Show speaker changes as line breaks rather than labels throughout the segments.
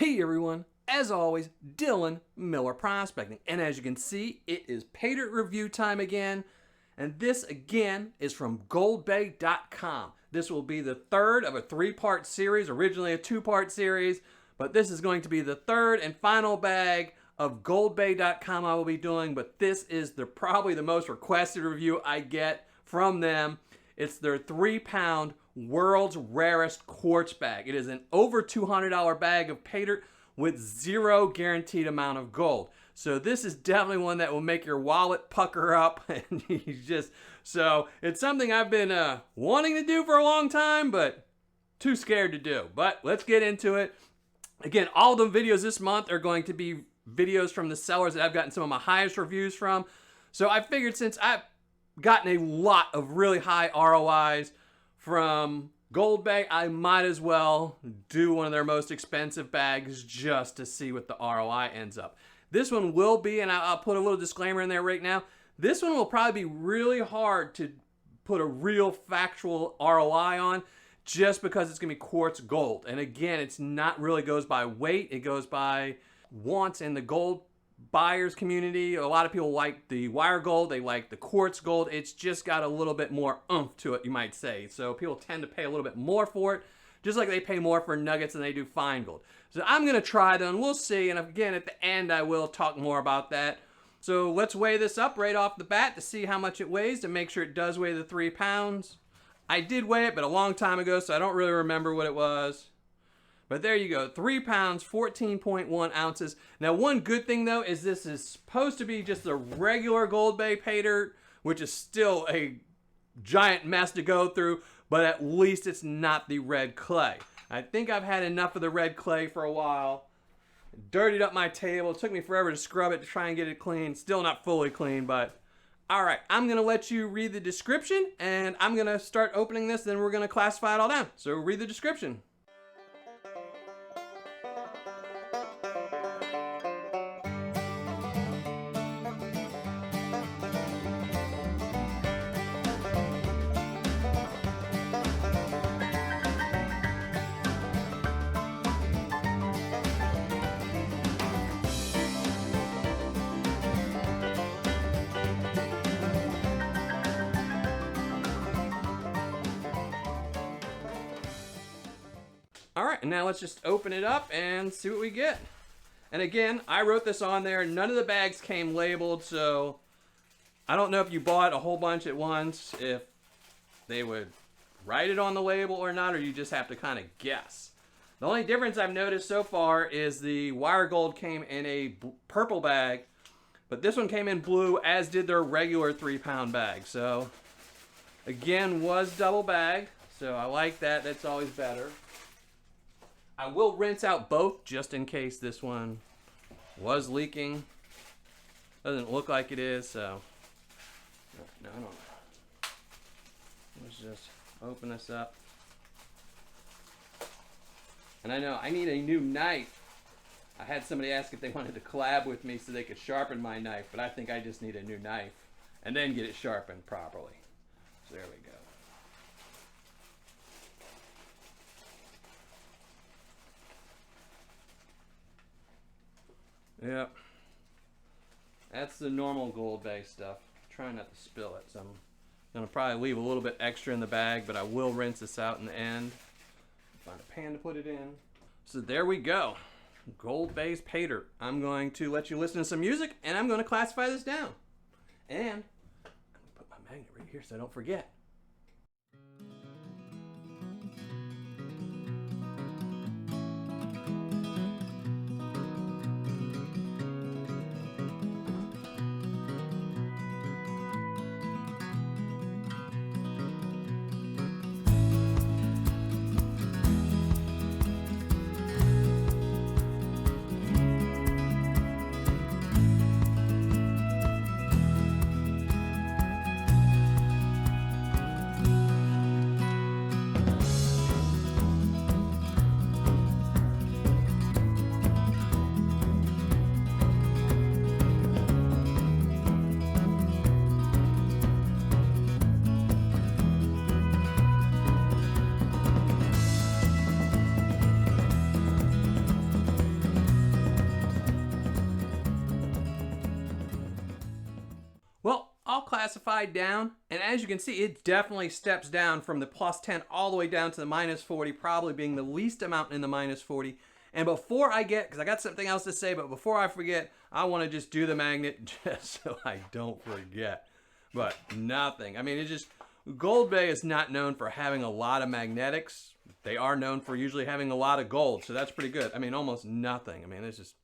Hey everyone, as always, Dylan Miller Prospecting. And as you can see, it is Paydirt review time again. And this again is from GoldBay.com. This will be the third of a three-part series, originally a two-part series. But this is going to be the third and final bag of GoldBay.com I will be doing. But this is probably the most requested review I get from them. It's their 3-pound World's Rarest Quartz bag. It is an over $200 bag of Paydirt with zero guaranteed amount of gold. So this is definitely one that will make your wallet pucker up. And so it's something I've been wanting to do for a long time, but too scared to do. But let's get into it. Again, all the videos this month are going to be videos from the sellers that I've gotten some of my highest reviews from. So I figured since I've gotten a lot of really high ROIs from GoldBay, I might as well do one of their most expensive bags just to see what the ROI ends up. This one will be, and I'll put a little disclaimer in there right now, this one will probably be really hard to put a real factual ROI on just because it's going to be quartz gold. And again, it's not really goes by weight, it goes by wants in the gold buyers community. A lot of people like the wire gold, they like the quartz gold. It's just got a little bit more oomph to it, you might say. So people tend to pay a little bit more for it, just like they pay more for nuggets than they do fine gold. So I'm going to try them, we'll see, and again at the end I will talk more about that. So let's weigh this up right off the bat to see how much it weighs, to make sure it does weigh the 3 pounds. I did weigh it, but a long time ago, so I don't really remember what it was. But there you go, 3 pounds, 14.1 ounces. Now, one good thing though is this is supposed to be just a regular GoldBay Paydirt, which is still a giant mess to go through, but at least it's not the red clay. I think I've had enough of the red clay for a while. Dirtied up my table. It took me forever to scrub it to try and get it clean. Still not fully clean, but all right. I'm going to let you read the description, and I'm going to start opening this, then we're going to classify it all down. So read the description. All right, and now let's just open it up and see what we get. And again, I wrote this on there. None of the bags came labeled, so I don't know if you bought a whole bunch at once, if they would write it on the label or not, or you just have to kind of guess. The only difference I've noticed so far is the wire gold came in a purple bag, but this one came in blue, as did their regular 3-pound bag. So again, was double bagged, so I like that. That's always better. I will rinse out both just in case this one was leaking. Doesn't look like it is, so no, I don't know. Let's just open this up. And I know I need a new knife. I had somebody ask if they wanted to collab with me so they could sharpen my knife, but I think I just need a new knife and then get it sharpened properly. So there we go. Yep, that's the normal GoldBay stuff. Try not to spill it, so I'm gonna probably leave a little bit extra in the bag, but I will rinse this out in the end. Find a pan to put it in. So there we go, GoldBay's Paydirt. I'm going to let you listen to some music, and I'm going to classify this down. And I'm gonna put my magnet right here so I don't forget. classified down, and as you can see, it definitely steps down from the +10 all the way down to the -40, probably being the least amount in the -40. And before I get, because I got something else to say, but before I forget, I want to just do the magnet just so I don't forget. But nothing. I mean, it's just, GoldBay is not known for having a lot of magnetics. They are known for usually having a lot of gold, so that's pretty good. I mean, almost nothing. I mean, it's just,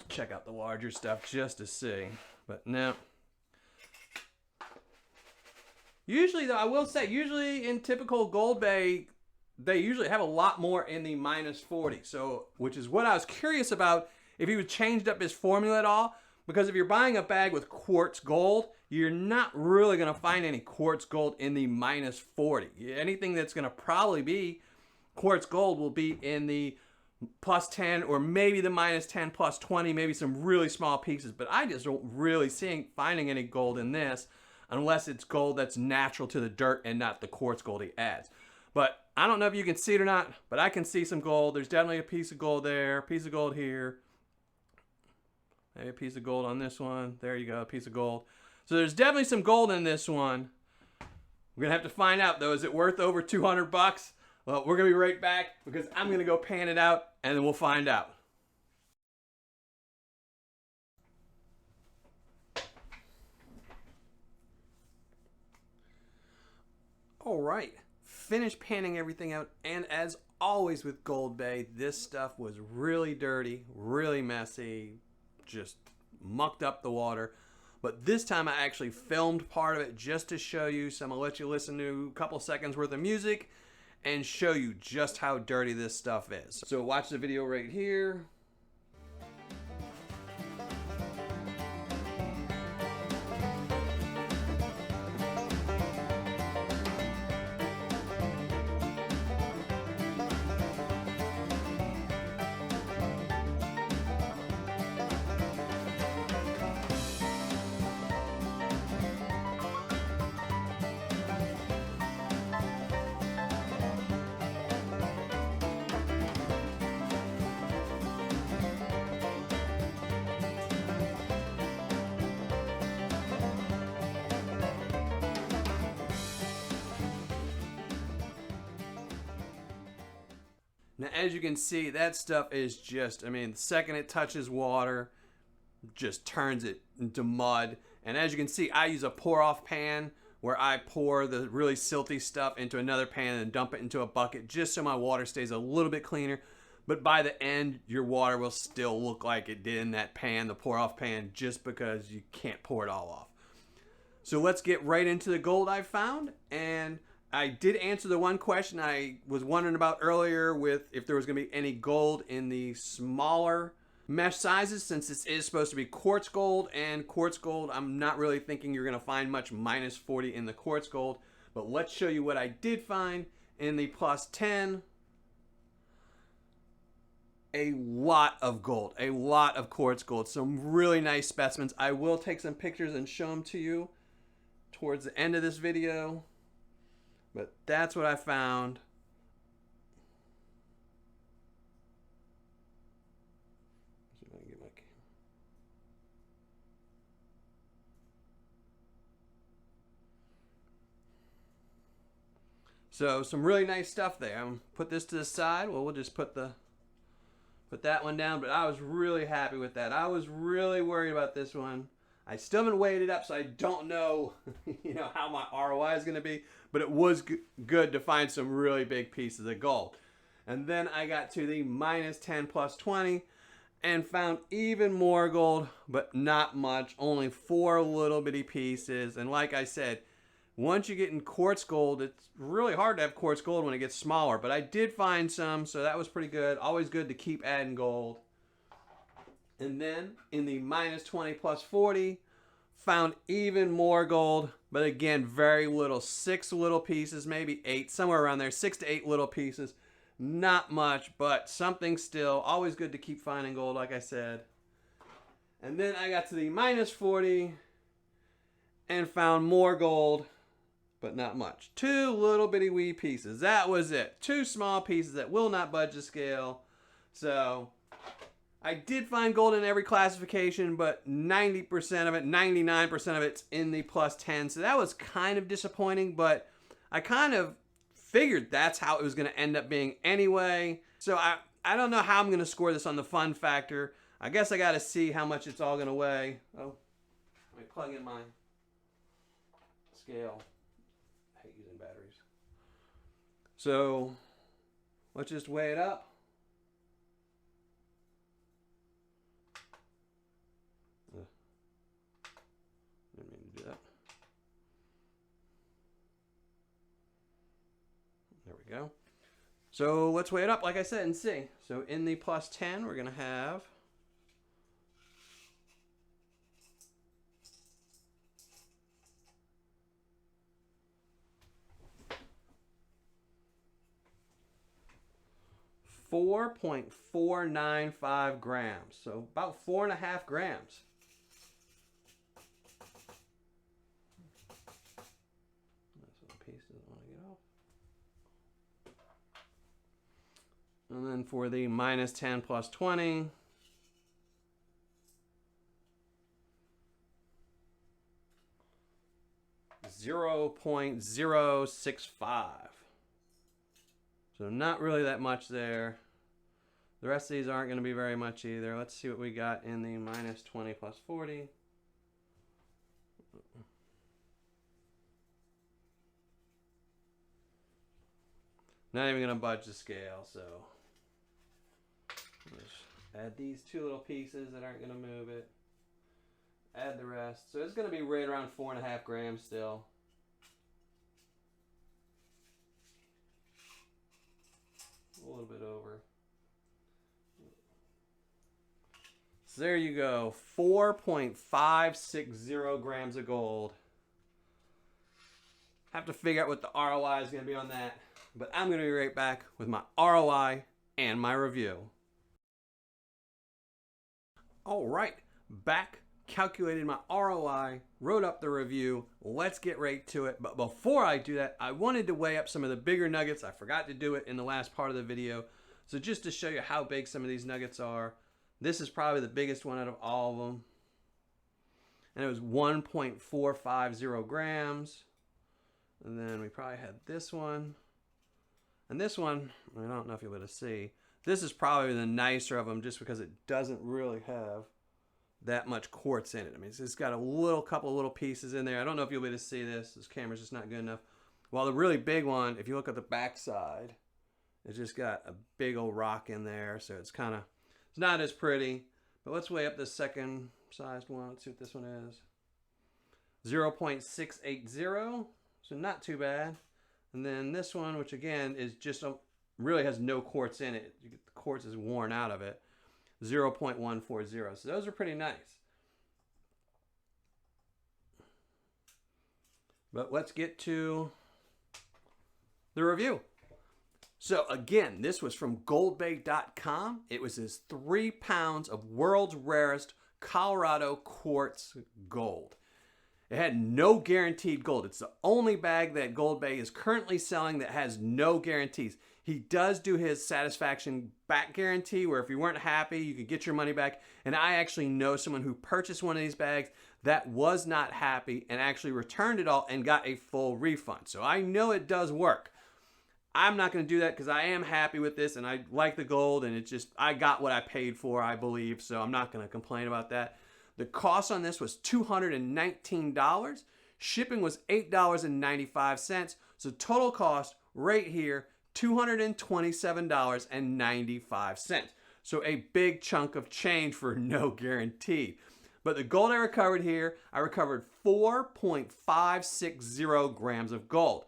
check out the larger stuff just to see. But no. Usually, though, I will say, usually in typical GoldBay, they usually have a lot more in the -40. So, which is what I was curious about, if he would changed up his formula at all. Because if you're buying a bag with quartz gold, you're not really going to find any quartz gold in the -40. Anything that's going to probably be quartz gold will be in the +10 or maybe the -10, +20, maybe some really small pieces. But I just don't really finding any gold in this unless it's gold that's natural to the dirt and not the quartz gold he adds. But I don't know if you can see it or not, but I can see some gold. There's definitely a piece of gold there, a piece of gold here. Maybe a piece of gold on this one. There you go, a piece of gold. So there's definitely some gold in this one. We're going to have to find out, though. Is it worth over 200 bucks? Well, we're going to be right back because I'm going to go pan it out, and then we'll find out. All right. Finished panning everything out, and as always with GoldBay, this stuff was really dirty, really messy, just mucked up the water. But this time I actually filmed part of it just to show you. So I'm gonna let you listen to a couple seconds worth of music and show you just how dirty this stuff is. So watch the video right here. Now, as you can see, that stuff is just, I mean, the second it touches water, just turns it into mud. And as you can see, I use a pour-off pan where I pour the really silty stuff into another pan and dump it into a bucket just so my water stays a little bit cleaner. But by the end, your water will still look like it did in that pan, the pour-off pan, just because you can't pour it all off. So let's get right into the gold I found. And I did answer the one question I was wondering about earlier with if there was going to be any gold in the smaller mesh sizes, since this is supposed to be quartz gold, and quartz gold, I'm not really thinking you're going to find much -40 in the quartz gold. But let's show you what I did find in the +10. A lot of gold, a lot of quartz gold, some really nice specimens. I will take some pictures and show them to you towards the end of this video. But that's what I found. So some really nice stuff there. I'm gonna put this to the side. Well, we'll just put that one down. But I was really happy with that. I was really worried about this one. I still haven't weighed it up, so I don't know, how my ROI is going to be. But it was good to find some really big pieces of gold. And then I got to the -10 +20 and found even more gold, but not much. Only 4 little bitty pieces. And like I said, once you get in quartz gold, it's really hard to have quartz gold when it gets smaller. But I did find some, so that was pretty good. Always good to keep adding gold. And then in the -20 +40, found even more gold, but again, very little. 6 little pieces, maybe 8, somewhere around there. 6 to 8 little pieces. Not much, but something still. Always good to keep finding gold, like I said. And then I got to the -40 and found more gold, but not much. 2 little bitty wee pieces. That was it. 2 small pieces that will not budge the scale. So I did find gold in every classification, but 90% of it, 99% of it's in the plus 10. So that was kind of disappointing, but I kind of figured that's how it was going to end up being anyway. So I don't know how I'm going to score this on the fun factor. I guess I got to see how much it's all going to weigh. Oh, let me plug in my scale. I hate using batteries. So let's just weigh it up. Didn't mean to do that. There we go. So let's weigh it up, like I said, and see. So in the plus 10, we're going to have 4.495 grams. So about 4.5 grams. That's one piece doesn't want to get off. And then for the minus 10 plus 20, $0.065. So not really that much there. The rest of these aren't going to be very much either. Let's see what we got in the minus 20 plus 40. Not even going to budge the scale, so just add these two little pieces that aren't going to move it. Add the rest. So it's going to be right around 4.5 grams still. A little bit over. So there you go. 4.560 grams of gold. Have to figure out what the ROI is going to be on that. But I'm going to be right back with my ROI and my review. All right, back. Calculated my ROI, wrote up the review. Let's get right to it. But before I do that, I wanted to weigh up some of the bigger nuggets. I forgot to do it in the last part of the video. So just to show you how big some of these nuggets are, this is probably the biggest one out of all of them. And it was 1.450 grams. And then we probably had this one. And this one, I don't know if you'll be able to see. This is probably the nicer of them just because it doesn't really have that much quartz in it. I mean, it's got a couple of little pieces in there. I don't know if you'll be able to see this. This camera's just not good enough. While the really big one, if you look at the back side, it's just got a big old rock in there. So it's not as pretty. But let's weigh up the second sized one. Let's see what this one is. 0.680. So not too bad. And then this one, which again is just really has no quartz in it. The quartz is worn out of it. 0.140. So those are pretty nice. But let's get to the review. So again, this was from GoldBay.com. It was his 3 pounds of world's rarest Colorado quartz gold. It had no guaranteed gold. It's the only bag that GoldBay is currently selling that has no guarantees. He does do his satisfaction back guarantee where if you weren't happy, you could get your money back. And I actually know someone who purchased one of these bags that was not happy and actually returned it all and got a full refund. So I know it does work. I'm not going to do that because I am happy with this and I like the gold and I got what I paid for, I believe. So I'm not going to complain about that. The cost on this was $219. Shipping was $8.95. So total cost right here, $227.95. So a big chunk of change for no guarantee. But the gold I recovered here, I recovered 4.560 grams of gold.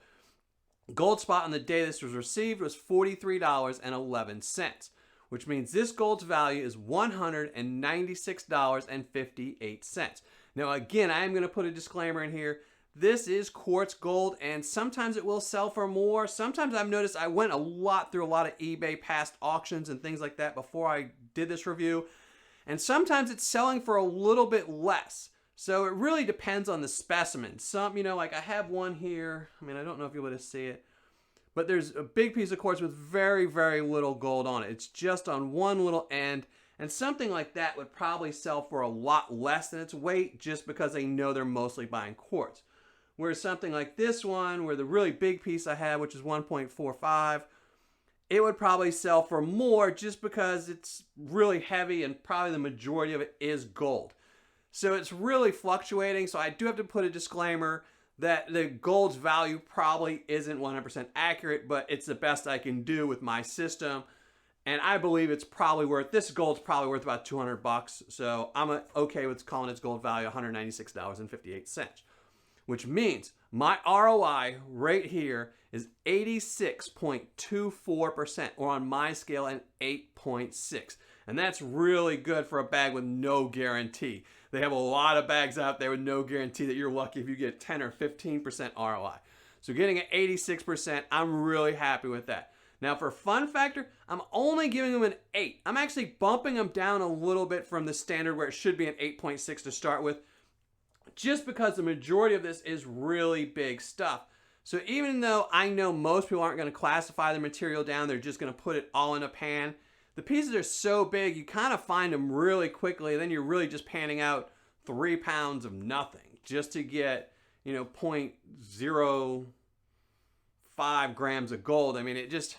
Gold spot on the day this was received was $43.11. Which means this gold's value is $196.58. Now again, I am going to put a disclaimer in here. This is quartz gold and sometimes it will sell for more. Sometimes I've noticed I went through a lot of eBay past auctions and things like that before I did this review. And sometimes it's selling for a little bit less. So it really depends on the specimen. Some, like I have one here. I mean, I don't know if you'll be able to see it. But there's a big piece of quartz with very, very little gold on it. It's just on one little end. And something like that would probably sell for a lot less than its weight just because they know they're mostly buying quartz. Whereas something like this one, where the really big piece I have, which is 1.45, it would probably sell for more just because it's really heavy and probably the majority of it is gold. So it's really fluctuating. So I do have to put a disclaimer that the gold's value probably isn't 100% accurate, but it's the best I can do with my system. And I believe it's probably worth, this gold's probably worth about 200 bucks. So I'm okay with calling its gold value $196.58, which means my ROI right here is 86.24%, or on my scale, an 8.6. And that's really good for a bag with no guarantee. They have a lot of bags out there with no guarantee that you're lucky if you get 10 or 15% ROI. So getting an 86%, I'm really happy with that. Now for fun factor, I'm only giving them an 8. I'm actually bumping them down a little bit from the standard where it should be an 8.6 to start with, just because the majority of this is really big stuff. So even though I know most people aren't going to classify the material down, they're just going to put it all in a pan. The pieces are so big, you kind of find them really quickly, and then you're really just panning out 3 pounds of nothing just to get, 0.05 grams of gold. I mean, it just,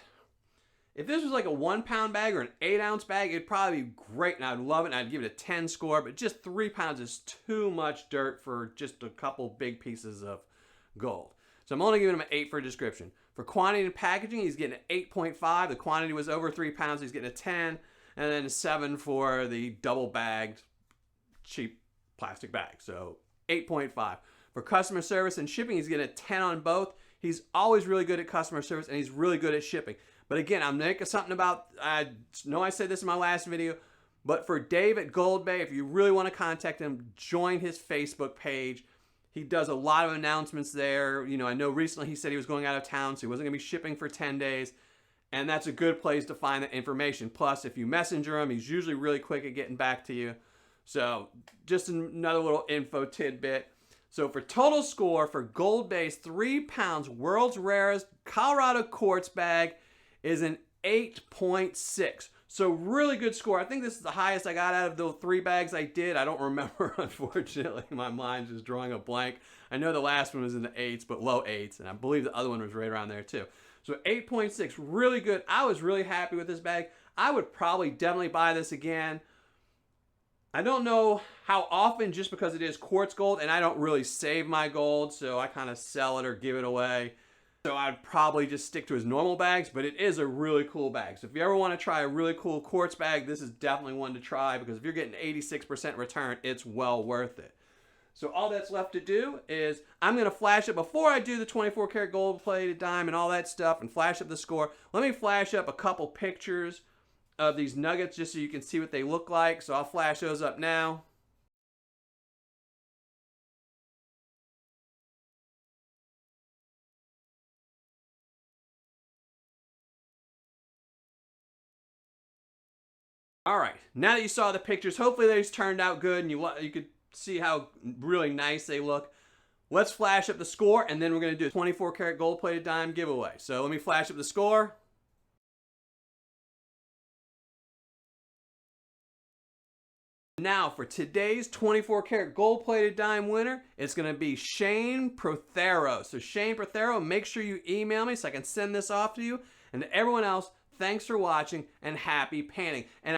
if this was like a 1 pound bag or an 8 ounce bag, it'd probably be great and I'd love it and I'd give it a 10 score, but just 3 pounds is too much dirt for just a couple big pieces of gold. So I'm only giving him an 8 for description. For quantity and packaging, he's getting an 8.5. The quantity was over 3 pounds, he's getting a 10, and then a 7 for the double bagged cheap plastic bag. So 8.5. For customer service and shipping, he's getting a 10 on both. He's always really good at customer service and he's really good at shipping. But again, I'm making something about, I know I said this in my last video, but for Dave at GoldBay, if you really want to contact him, join his Facebook page. He does a lot of announcements there. I know recently he said he was going out of town, so he wasn't going to be shipping for 10 days. And that's a good place to find that information. Plus, if you messenger him, he's usually really quick at getting back to you. So just another little info tidbit. So for total score for GoldBay's 3 pounds world's rarest Colorado quartz bag is an 8.6. So really good score. I think this is the highest I got out of the 3 bags I did. I don't remember, unfortunately. My mind's just drawing a blank. I know the last one was in the 8s, but low 8s. And I believe the other one was right around there too. So 8.6, really good. I was really happy with this bag. I would probably definitely buy this again. I don't know how often, just because it is quartz gold and I don't really save my gold, so I kind of sell it or give it away. So I'd probably just stick to his normal bags, but it is a really cool bag. So if you ever want to try a really cool quartz bag, this is definitely one to try, because if you're getting 86% return, it's well worth it. So all that's left to do is I'm going to flash up, before I do the 24 karat gold plated dime and all that stuff and flash up the score, let me flash up a couple pictures of these nuggets just so you can see what they look like. So I'll flash those up now. All right, now that you saw the pictures, hopefully these turned out good and you could see how really nice they look. Let's flash up the score, and then we're going to do a 24 karat gold plated dime giveaway. So let me flash up the score. Now for today's 24 karat gold plated dime winner, it's going to be Shane Prothero. So Shane Prothero, make sure you email me so I can send this off to you. And to everyone else, thanks for watching and happy panning. And